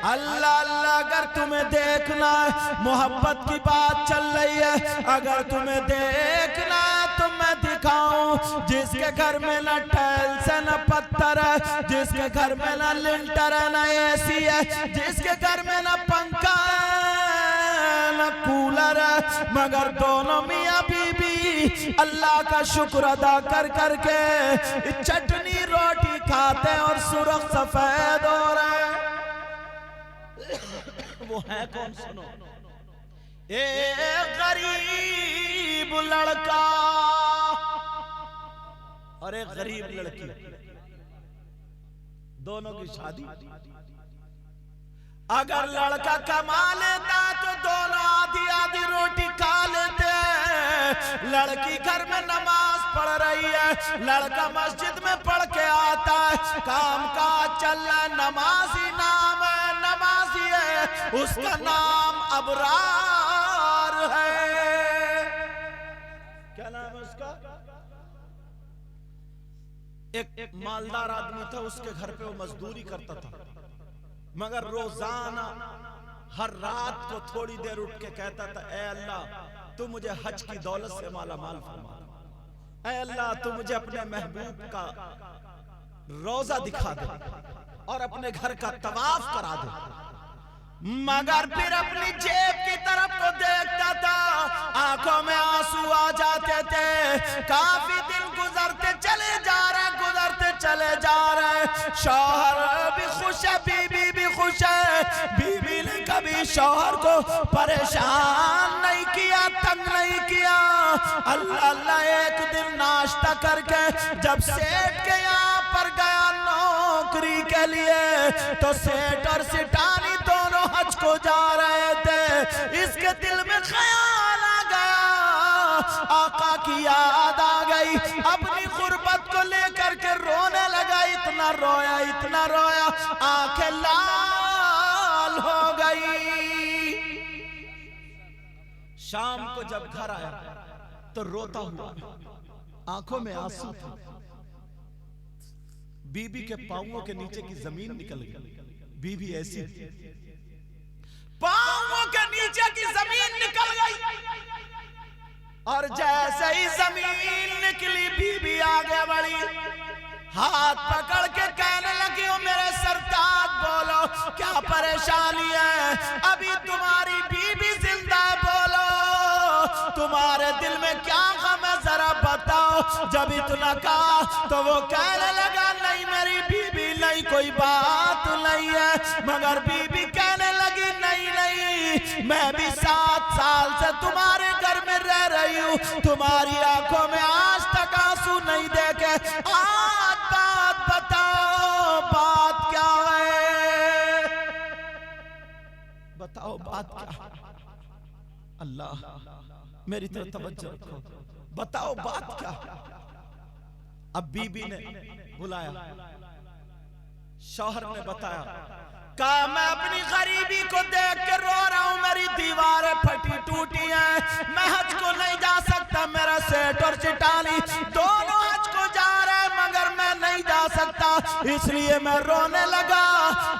अल्लाह अल्लाह अगर तुम्हें देखना मोहब्बत की बात चल रही है, अगर तुम्हें देखना तो मैं दिखाऊं जिसके घर में न टाइल्स है न पत्थर है, जिसके घर में न लिंटर है न एसी है, जिसके घर में न पंखा है न कूलर है, मगर दोनों मियां बीबी अल्लाह का शुक्र अदा कर करके चटनी रोटी खाते और सुर्ख सफेद हो रहे। वो है कौन सुनो? एक गरीब लड़का और एक गरीब लड़की, दोनों की शादी। अगर लड़का कमा लेता तो दोनों आधी आधी रोटी खा लेते। लड़की घर में नमाज पढ़ रही है, लड़का मस्जिद में पढ़ के आता है, काम काज चल रहा है, नमाजी नाम है, नमाजी है, उसका नाम अबरार है। क्या नाम है उसका? एक मालदार आदमी था, उसके घर पे वो मजदूरी करता था, मगर रोजाना हर रात को थोड़ी देर उठ के कहता था, ऐ अल्लाह तू मुझे हज की दौलत से माला माल फरमा, ऐ अल्लाह तू मुझे अपने महबूब का रोजा दिखा दे और अपने घर का तवाफ करा दे। मगर फिर अपनी जेब की तरफ को देखता था, आंखों में आंसू आ जाते थे। काफी दिन गुजरते चले जा रहे, गुजरते चले जा रहे, शौहर भी खुश है, बीबी भी खुश है। बीबी ने कभी शौहर को परेशान नहीं किया, तंग नहीं किया। अल्लाह अल्लाह एक दिन नाश्ता करके जब सेठ के यहाँ पर गया नौकरी के लिए, तो सेठ और सिटानी दोनों हज को जा रहे थे। इसके दिल में ख्याल आ गया, आका की याद आ गई, अपनी गुर्बत को लेकर के रोने लगा। इतना रोया, इतना रोया, आंखें लाल हो गई। शाम को जब घर आया तो रोता हुआ, आंखों में आंसू थे। बीबी के पांवों के नीचे की जमीन निकल गई। बीबी ऐसी, पांवों के नीचे की जमीन निकल गई, और जैसे ही जमीन निकली बीबी आगे बढ़ी, हाथ पकड़ के कहने लगी, ओ मेरे सरताज बोलो क्या परेशानी है? अभी तुम्हारी बीबी जिंदा है, बोलो तुम्हारे दिल में क्या गम है, जरा बताओ। जब इतना कहा तो वो कहने लगा, नहीं मेरी बीबी नहीं, कोई बात नहीं है। मगर बीबी कहने लगी, नहीं नहीं, मैं भी 7 साल से तुम्हारे घर में रह रही हूँ, तुम्हारी आंखों में आज तक आंसू नहीं देखे। आज बात बताओ, बात क्या है? बताओ बात क्या? अल्लाह मेरी तरफ तवज्जो रखो, बताओ बात क्या? अब बीबी ने बुलाया, शौहर ने बताया, कहा मैं अपनी गरीबी को देख के रो रहा हूं, मेरी दीवारें फटी टूटी हैं, मैं हज को नहीं जा सकता। मेरा सेठ और चिटानी दोनों हज को जा रहे, मगर मैं नहीं जा सकता, इसलिए मैं रोने लगा।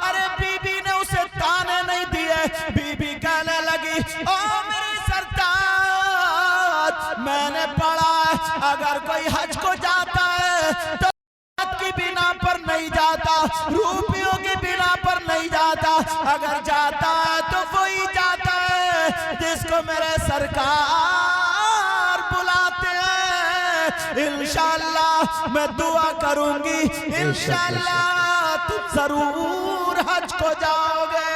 अरे बीबी ने उसे ताने नहीं दिए। बीबी कहने लगी, ओ मेरी सरताज, मैंने पढ़ा है अगर कोई हज को जाता है तो की बिना पर नहीं जाता, रुपयों की बिना पर नहीं जाता, अगर जाता है तो वही जाता है जिसको मेरे सरकार बुलाते हैं। इंशाअल्लाह मैं दुआ करूंगी, इंशाअल्लाह तुम जरूर हज को जाओगे।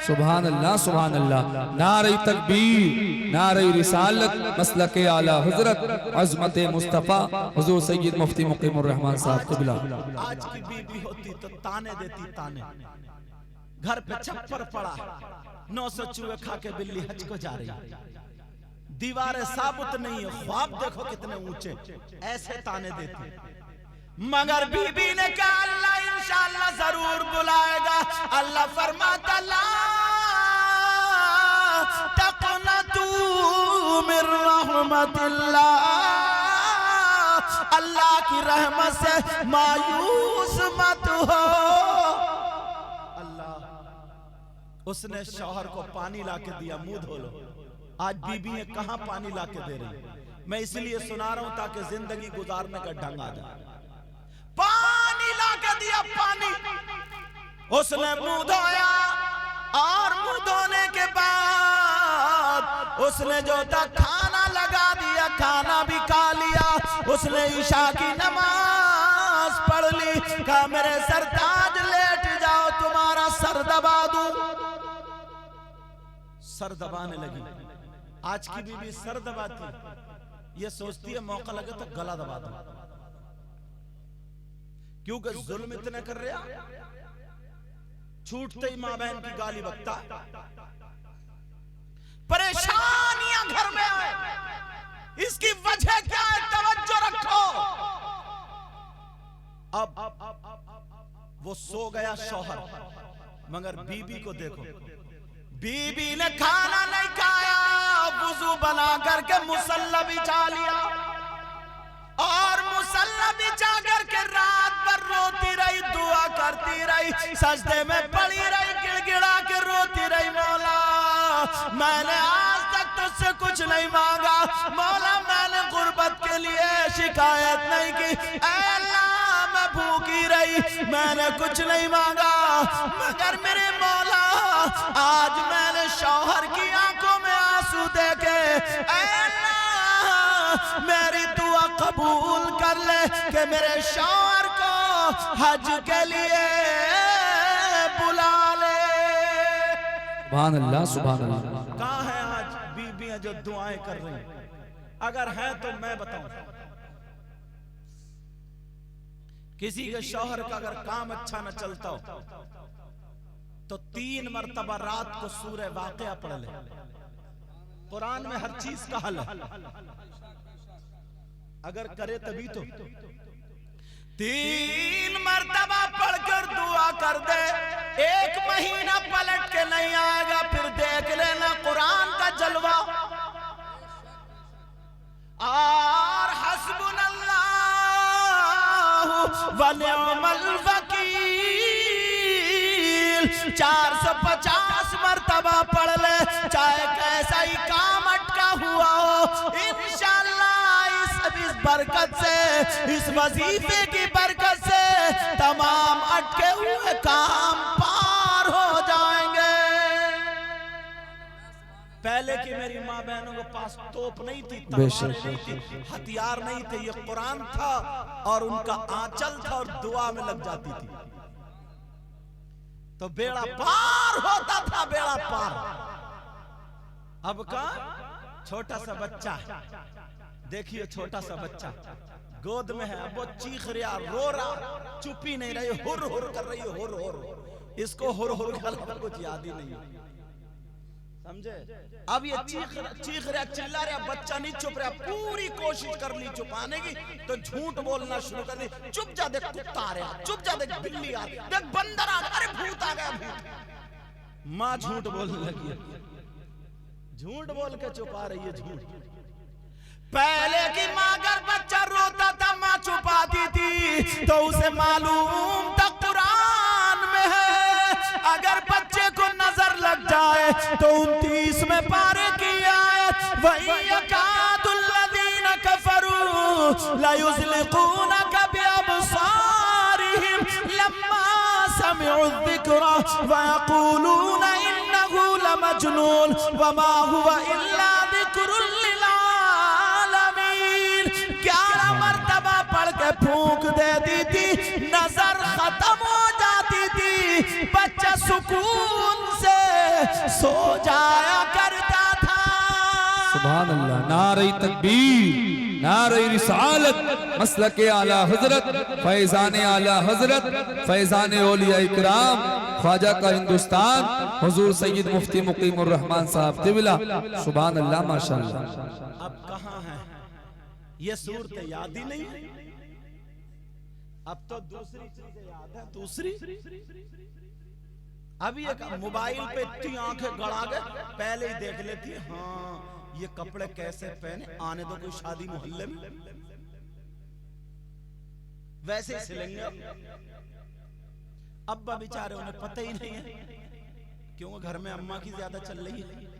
सुभान अल्लाह, सुभान अल्लाह। नारे तकबीर, नारे रिसालत, मसलक आला हजरत अजमत मुस्तफ़ा हुजूर सैयद मुफ्ती मुकीमुर रहमान साहब क़िबला। आज की बीबी होती तो ताने देती, ताने। घर पे छप्पर पड़ा, 900 चूहे खा के बिल्ली हज को जा रही, दीवारें साबुत नहीं है, ख्वाब देखो कितने ऊंचे, ऐसे ताने देती। मगर बीबी ने कहा, अल्लाह इंशाअल्लाह जरूर बुलाएगा। अल्लाह फरमाता, ला तक़नतू मिर रहमतिल्लाह, अल्लाह की रहमत से मायूस मत हो। अल्लाह उसने शौहर को पानी लाके दिया, मुंह धो लो। आज बीबी कहां पानी लाके दे रही? मैं इसलिए सुना रहा हूं ताकि जिंदगी गुजारने का ढंग आ जाए। पानी लाके दिया, पानी। उसने मुंह धोया और मुंह धोने के बाद उसने जो था खाना लगा दिया, खाना भी खा लिया। उसने ईशा की नमाज पढ़ ली। कहा मेरे सरताज लेट जाओ, तुम्हारा सर दबा दूं। सर दबाने लगी। आज की बीवी सर दबाती, ये सोचती है मौका लगे तो गला दबा दो, क्योंकि जुल्म इतने कर रहे, छूटते ही मां बहन की गाली बकता, परेशानियां घर में आए। इसकी वजह क्या है? तवज्जो रखो। अब वो सो गया शौहर, मगर बीबी को देखो, बीबी ने खाना नहीं खाया, वुजू बना करके मुसल्ला बिछा लिया और मुसल्ला बिछा करके रात भर रोती रही, दुआ करती रही, सजदे में पड़ी रही, गिड़गिड़ा के रोती रही। मौला मैंने आज तक तुझसे कुछ नहीं मांगा, मौला मैंने गुर्बत के लिए शिकायत नहीं की, ऐ अल्लाह मैं भूखी रही, मैंने कुछ नहीं मांगा, मगर मेरे मौला आज मैंने शौहर की आंखों में आंसू देखे, ऐ अल्लाह मेरी दुआ कबूल कर ले कि मेरे शौहर को हज के लिए बुला ले। सुभान अल्लाह, सुभान अल्लाह। कहाँ है आज बीबियां जो दुआएं कर रही हैं? अगर है तो मैं बताऊं, किसी के शौहर का अगर काम अच्छा न चलता हो तो 3 मरतबा रात को सूरह वाक़िया पढ़ ले। कुरान में हर चीज का हल है, अगर करे तभी तो। 3 मरतबा पढ़कर दुआ कर दे, 1 महीना पलट के नहीं आएगा, फिर देख लेना कुरान का जलवा। और हस्बुनल्लाहु व निअमल वकील 450 मरतबा पढ़ ले, चाहे कैसा ही काम अटका हुआ हो, इंशाअल्लाह इस बरकत से, इस वजीफे की बरकत से तमाम अटके हुए काम पार हो जाएंगे। पहले की मेरी माँ बहनों के पास तोप नहीं थी, तलवार नहीं थी, हथियार नहीं थे, ये कुरान था और उनका आंचल था और दुआ में लग जाती थी तो बेड़ा पार होता था, बेड़ा पार। अब का छोटा सा बच्चा है, देखिए छोटा सा बच्चा गोद में है, अब वो चीख रहा, रो रहा, चुप ही नहीं रही, हुर हुर कर रही है, हुर हुर। इसको हुर हुर का कुछ याद ही नहीं है, समझे? अब ये चीख रहा, चिल्ला रहा, बच्चा नहीं चुप रहा, पूरी कोशिश कर ली छुपाने की तो झूठ बोलना शुरू कर दी। चुप जा, देख कुत्ता आ रहा, चुप जा, देख बिल्ली आ रही, देख बंदर आ रहा, अरे भूत आ गया, भूत। माँ झूठ बोलने लगी, झूठ बोल के छुपा रही है, झूठ। पहले की माँ अगर बच्चा रोता था माँ छुपाती थी तो उसे मालूम था कुरान में है, अगर बच्चे को नजर लग जाए तो 29 में पारे की आयत, वही यकादुल्लज़ीना कफरू ला युज़लिक़ूनका बिअबसारिहिम लम्मा समिउ ज़िक्रा व यक़ूलूना इन्नहु लमजनून व मा हुवा इल्ला ज़िक्रुल लिल आलमीन। 11 मरतबा पढ़ के फूंक देती थी, नजर खत्म हो जाती थी, बच्चा सुकून से सो जाया करता था। सुभान अल्लाह। नारे तकबीर, नारे रिसालत, मसलके आला हजरत, फैजान आला हजरत, फैजान औलिया इकराम, ख्वाजा का हिंदुस्तान, हुजूर सैयद मुफ्ती मुकीमुर रहमान साहब क़िबला। सुभान अल्लाह, माशाअल्लाह। अब कहाँ है ये सूरत? याद ही नहीं है। अब तो दूसरी चीजें याद है, दूसरी। अभी एक मोबाइल पे इतनी आंखें गड़ा गए, पहले ही देख लेती है, हाँ ये कपड़े कैसे पहने, आने दो कोई शादी मोहल्ले में, वैसे ही सिलेंगे। अब्बा बेचारे उन्हें पता ही नहीं है, क्यों घर में अम्मा की ज्यादा चल रही है।